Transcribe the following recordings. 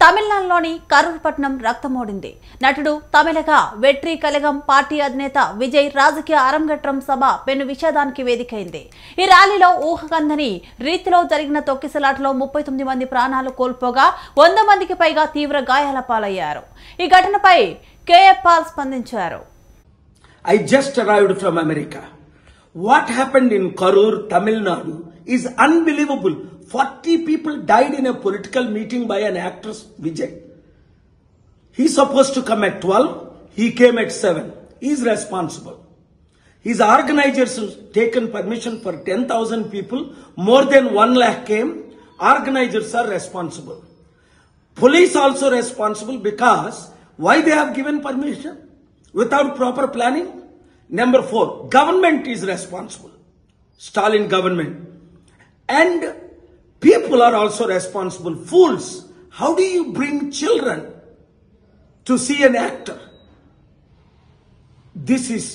తమిళనాడులోని కరూర్ పట్టణం రక్తమోడింది. నటుడు తమిళగా వెట్రి కలగం పార్టీ అధినేత విజయ్ రాజకీయ అరంగేట్రం సభ పెను విషాదానికి వేదికైంది. ఈ ర్యాలీలో ఊహకందని రీతిలో జరిగిన తొక్కిసలాటలో 39 మంది ప్రాణాలు కోల్పోగా 100 మందికి పైగా తీవ్ర గాయాల పాలయ్యారు. ఈ ఘటనపై కేఎఫ్ పాల్ స్పందించారు. I just arrived from America. What happened in Karur, Tamil Nadu is unbelievable. 40 people died in a political meeting by an actress, Vijay. He's supposed to come at 12. He came at 7. He's responsible. His organizers taken permission for 10,000 people. More than 1 lakh came. Organizers are responsible. Police also responsible because why they have given permission without proper planning? Number 4, government is responsible. Stalin government. And people are also responsible. Fools. How do you bring children to see an actor? This is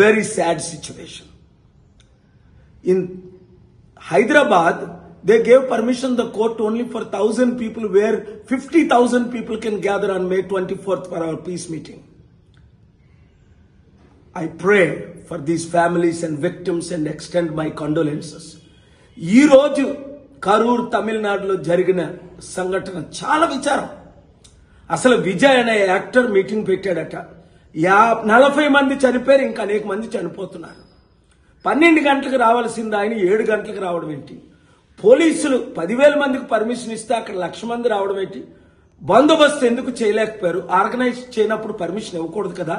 very sad situation. In Hyderabad, they gave permission, the court, only for 1,000 people, where 50,000 people can gather on May 24th for our peace meeting. I pray for these families and victims and extend my condolences. ఈ రోజు కరూర్ తమిళనాడులో జరిగిన సంఘటన చాలా విచారం. అసలు విజయ్ అనే actor meeting పెట్టాడట. 40 మంది చనిపోయారు, ఇంకా అనేక మంది చనిపోతున్నారు. 12 గంటలకు రావాల్సింది ఆయన 7 గంటలకు రావడం ఏంటి? పోలీసులు 10,000 మందికి పర్మిషన్ ఇస్తే అక్కడ 1,00,000 మంది రావడం ఏంటి? బందోబస్తు ఎందుకు చేయలేకపోయారు? ఆర్గనైజ్ చేయనప్పుడు పర్మిషన్ ఇవ్వకూడదు కదా?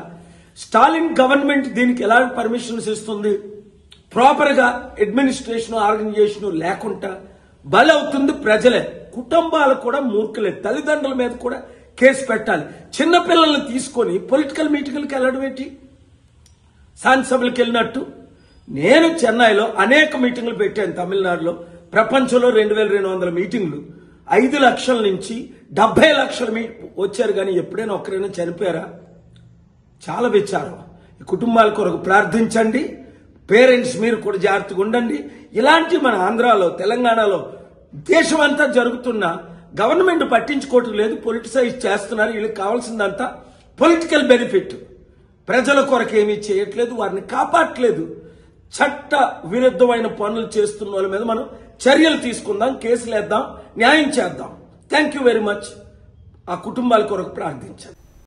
స్టాలిన్ గవర్నమెంట్ దీనికి ఎలాంటి పర్మిషన్స్ ఇస్తుంది? ప్రాపర్ గా అడ్మినిస్ట్రేషన్ ఆర్గనైజేషన్ లేకుండా బలవుతుంది ప్రజలే. కుటుంబాలు కూడా మూర్ఖలే. తల్లిదండ్రుల మీద కూడా కేసు పెట్టాలి. చిన్నపిల్లల్ని తీసుకొని పొలిటికల్ మీటింగ్లకు వెళ్ళడం ఏంటి? శాసనసభలకు వెళ్ళినట్టు. నేను చెన్నైలో అనేక మీటింగ్లు పెట్టాను. తమిళనాడులో ప్రపంచంలో 2,200 మీటింగ్లు. 5 లక్షల నుంచి 70 లక్షల వచ్చారు. కానీ ఎప్పుడైనా ఒక్కరైనా చనిపోయారా? చాలా విచారం. ఈ కుటుంబాల కొరకు ప్రార్థించండి. పేరెంట్స్ మీరు కూడా జాగ్రత్తగా ఉండండి. ఇలాంటి మన ఆంధ్రాలో, తెలంగాణలో, దేశం అంతా జరుగుతున్న గవర్నమెంట్ పట్టించుకోవటం లేదు. పొలిటిసైజ్ చేస్తున్నారు. వీళ్ళకి కావాల్సిందంతా పొలిటికల్ బెనిఫిట్. ప్రజల కొరకు ఏమీ చేయట్లేదు, వారిని కాపాడట్లేదు. చట్ట విరుద్ధమైన పనులు చేస్తున్న వాళ్ళ మీద మనం చర్యలు తీసుకుందాం, కేసులు వేద్దాం, న్యాయం చేద్దాం. Thank you very much. ఆ కుటుంబాల కొరకు ప్రార్థించండి.